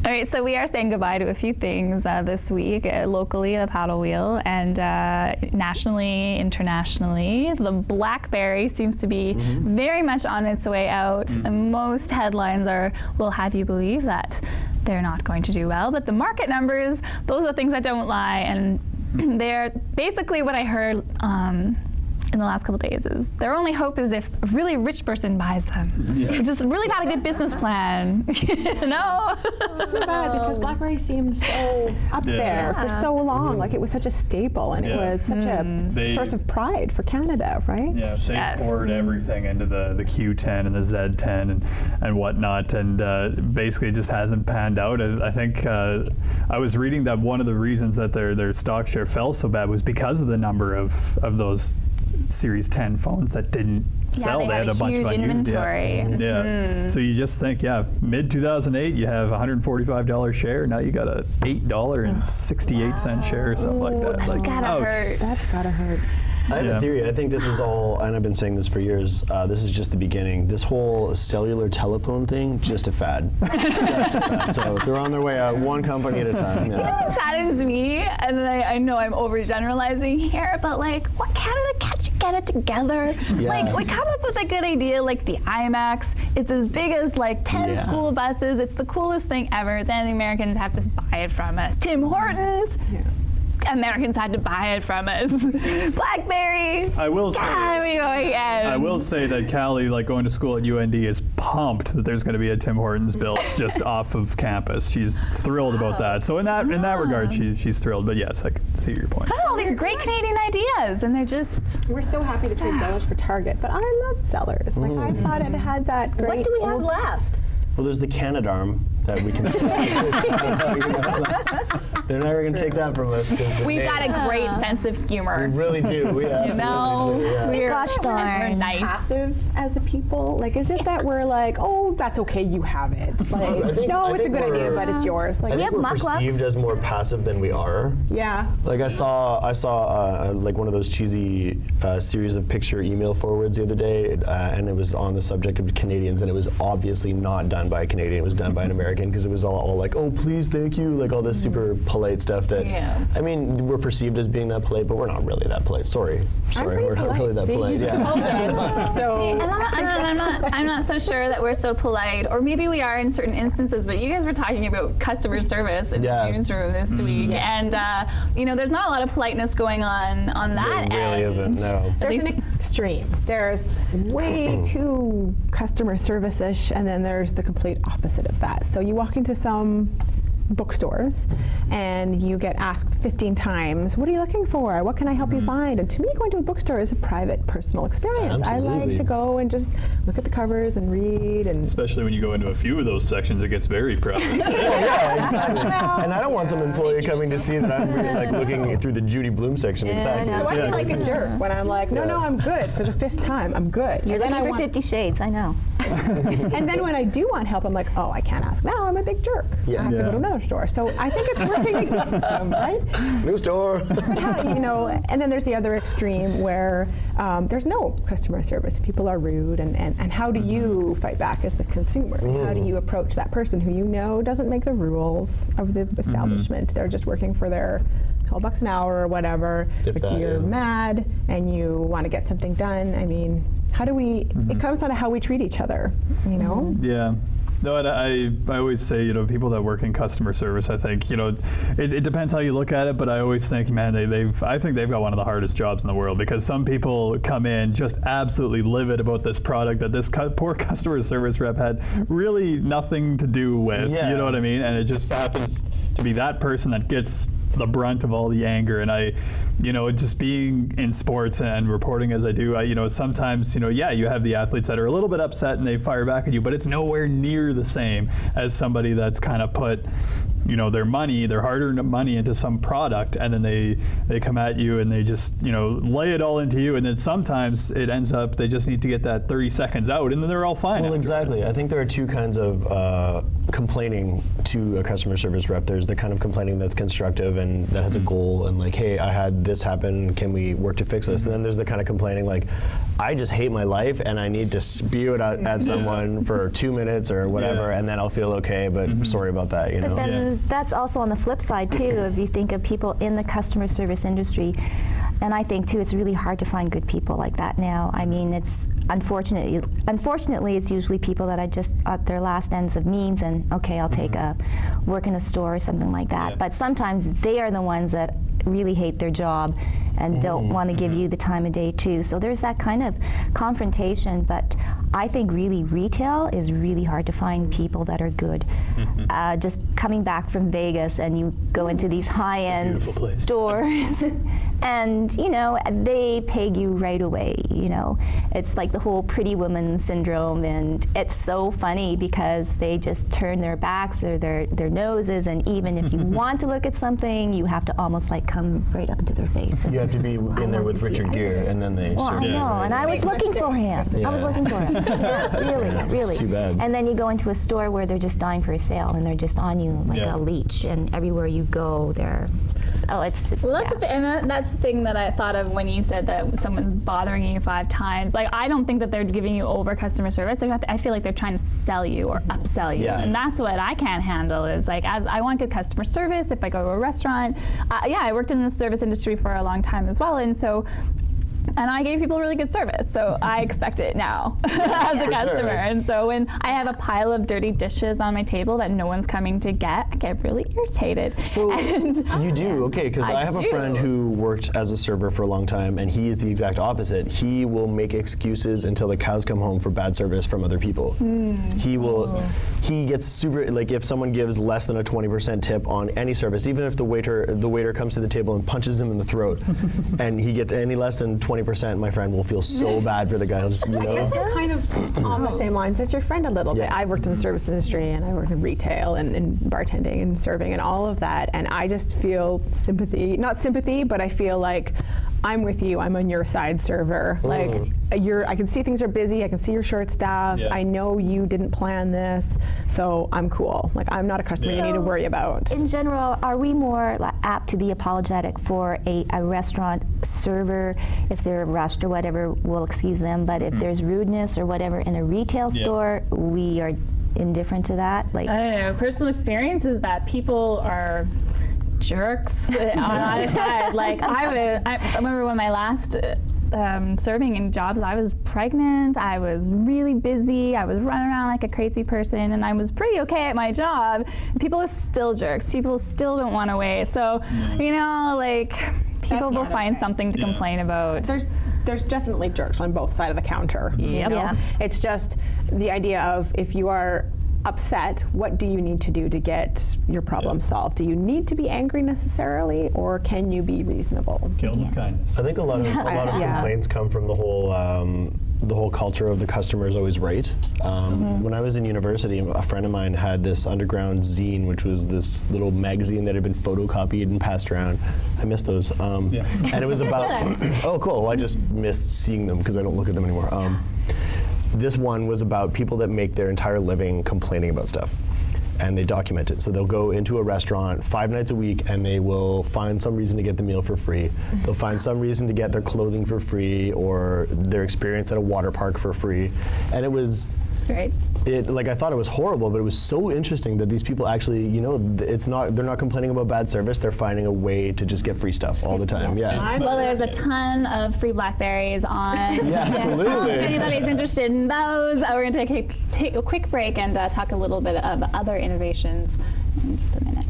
All right, so we are saying goodbye to a few things this week, locally at PaddleWheel, and nationally, internationally. The Blackberry seems to be very much on its way out. Most headlines will have you believe that they're not going to do well, but the market numbers, those are things that don't lie, and they're basically what I heard in the last couple of days is their only hope is if a really rich person buys them, which is really not a good business plan. No. It's too bad because BlackBerry seemed so up there for so long. Like it was such a staple and it was such a source of pride for Canada, right? Yeah, they poured everything into the Q10 and the Z10 and whatnot, and basically it just hasn't panned out. I think I was reading that one of the reasons that their stock share fell so bad was because of the number of those Series 10 phones that didn't sell. They had a bunch of unused. Yeah. So you just think, mid 2008, you have $145 share. Now you got a $8.68 share or something like that. That's gotta hurt. That's gotta hurt. I have a theory. I think this is all, and I've been saying this for years, this is just the beginning. This whole cellular telephone thing, just a fad. Just a fad. So they're on their way out, one company at a time. You know what saddens me, and I know I'm overgeneralizing here, but like, what Canada can't you get it together? Yeah. Like, we come up with a good idea, like the IMAX. It's as big as like 10 school buses. It's the coolest thing ever. Then the Americans have to buy it from us. Tim Hortons. Americans had to buy it from us. Blackberry. I will say. I will say that Callie, like going to school at UND, is pumped that there's going to be a Tim Hortons built just off of campus. She's thrilled about that. So in that regard, she's thrilled. But yes, I can see your point. All these great Canadian ideas, and they're just. We're so happy to trade Zellers for Target, but I love Zellers. Like I thought it had that great. What do we have left? Well, there's the Canadarm that we can still. They're never going to take that from us. We've got a great sense of humor. We really do. We absolutely do. Yeah. We're nice. Passive as a people. Like, is it that we're like, oh, that's okay, you have it? Like, it's a good idea, but it's yours. Like, I think we're perceived as more passive than we are. Yeah. Like I saw like one of those cheesy series of picture email forwards the other day, and it was on the subject of Canadians, and it was obviously not done by a Canadian. It was done by an American because it was all like, oh, please, thank you, like all this super polite stuff that, I mean, we're perceived as being that polite, but we're not really that polite. Sorry, we're not really that polite. I'm not so sure that we're so polite, or maybe we are in certain instances, but you guys were talking about customer service in the newsroom this week, and there's not a lot of politeness going on that end. There really isn't, no. There's an extreme. There's way too customer service-ish, and then there's the complete opposite of that. So you walk into some bookstores and you get asked 15 times, what are you looking for? What can I help you find? And to me, going to a bookstore is a private, personal experience. Absolutely. I like to go and just look at the covers and read. And especially when you go into a few of those sections, it gets very private. Yeah, exactly. And I don't want some employee coming to see that I'm really like looking through the Judy Bloom section. Exactly. So I feel like a jerk when I'm like, no, I'm good for the 5th time. I'm good. You're looking for 50 Shades, I know. And then when I do want help, I'm like, oh, I can't ask now. I'm a big jerk. I have to go to another store. So I think it's working against them, right? New store. But how, and then there's the other extreme where there's no customer service. People are rude, and how do you fight back as the consumer? How do you approach that person who doesn't make the rules of the establishment? They're just working for their $12 an hour or whatever. But you're mad and you want to get something done. I mean, how do we? It comes down to how we treat each other. Yeah. No, and I always say, people that work in customer service, I think, it depends how you look at it, but I always think, man, I think they've got one of the hardest jobs in the world, because some people come in just absolutely livid about this product that this poor customer service rep had really nothing to do with, you know what I mean? And it just happens to be that person that gets the brunt of all the anger. And just being in sports and reporting as I do, sometimes, you have the athletes that are a little bit upset and they fire back at you, but it's nowhere near the same as somebody that's kind of put, their hard-earned money into some product, and then they come at you and they just, lay it all into you, and then sometimes it ends up they just need to get that 30 seconds out, and then they're all fine. Well, exactly. I think there are two kinds of complaining to a customer service rep. There's the kind of complaining that's constructive and that has a goal and like, hey, I had this happen, can we work to fix this? And then there's the kind of complaining like, I just hate my life and I need to spew it out at someone for 2 minutes or whatever, and then I'll feel okay, but sorry about that, you know? But then that's also on the flip side too, if you think of people in the customer service industry. And I think too, it's really hard to find good people like that now. I mean, it's unfortunately, it's usually people that are just at their last ends of means, and okay, I'll take a work in a store or something like that. But sometimes they are the ones that really hate their job and don't want to give you the time of day too. So there's that kind of confrontation. But I think really retail is really hard to find people that are good. Just coming back from Vegas and you go into these high-end stores. And, you know, they peg you right away, you know. It's like the whole pretty woman syndrome, and it's so funny because they just turn their backs or their noses, and even if you want to look at something, you have to almost like come right up into their face. You have to be in there with Richard Gere, and then they Well, I know, and I was looking for him. I was looking for him. Really. It's too bad. And then you go into a store where they're just dying for a sale, and they're just on you like a leech, and everywhere you go, they're, it's just, Well, that's the and that's the thing that I thought of when you said that someone's bothering you 5 times. Like, I don't think that they're giving you over customer service. I feel like they're trying to sell you or upsell you, and that's what I can't handle. Is like, as I want good customer service. If I go to a restaurant, I worked in the service industry for a long time as well, and so. And I gave people really good service, so I expect it now as a customer. And so when I have a pile of dirty dishes on my table that no one's coming to get, I get really irritated. So you do, okay, because I have a friend who worked as a server for a long time, and he is the exact opposite. He will make excuses until the cows come home for bad service from other people. He gets super, like if someone gives less than a 20% tip on any service, even if the waiter comes to the table and punches him in the throat, and he gets any less than 20%, my friend will feel so bad for the guy. Just, you know. I guess I'm kind of on the same lines as your friend a little bit. I worked in the service industry, and I worked in retail and bartending and serving and all of that, and I just feel sympathy, not sympathy, but I feel like I'm with you, I'm on your side, server. Like, I can see things are busy, I can see you're short-staffed, I know you didn't plan this, so I'm cool. Like, I'm not a customer you need to worry about. In general, are we more apt to be apologetic for a restaurant server if they're rushed or whatever, we'll excuse them, but if there's rudeness or whatever in a retail store, we are indifferent to that? Like, I don't know. Personal experience is that people are jerks on either side. Like, I remember when my last serving in jobs, I was pregnant, I was really busy, I was running around like a crazy person, and I was pretty okay at my job. People are still jerks. People still don't want to wait. So, you know, like, people will find something to complain about. There's definitely jerks on both sides of the counter. You know? It's just the idea of, if you are upset, what do you need to do to get your problem solved? Do you need to be angry necessarily, or can you be reasonable? Kill them with kindness. I think a lot of complaints come from the whole culture of the customer is always right. When I was in university, a friend of mine had this underground zine, which was this little magazine that had been photocopied and passed around. I miss those. And it was about, oh cool, well, I just missed seeing them because I don't look at them anymore. This one was about people that make their entire living complaining about stuff, and they document it. So they'll go into a restaurant 5 nights a week, and they will find some reason to get the meal for free. They'll find some reason to get their clothing for free, or their experience at a water park for free. And it was great. I thought it was horrible, but it was so interesting that these people actually, you know, they're not complaining about bad service, they're finding a way to just get free stuff all the time. Well, there's a ton of free Blackberries on. Absolutely. If anybody's interested in those, we're going to take a quick break and talk a little bit of other innovations in just a minute.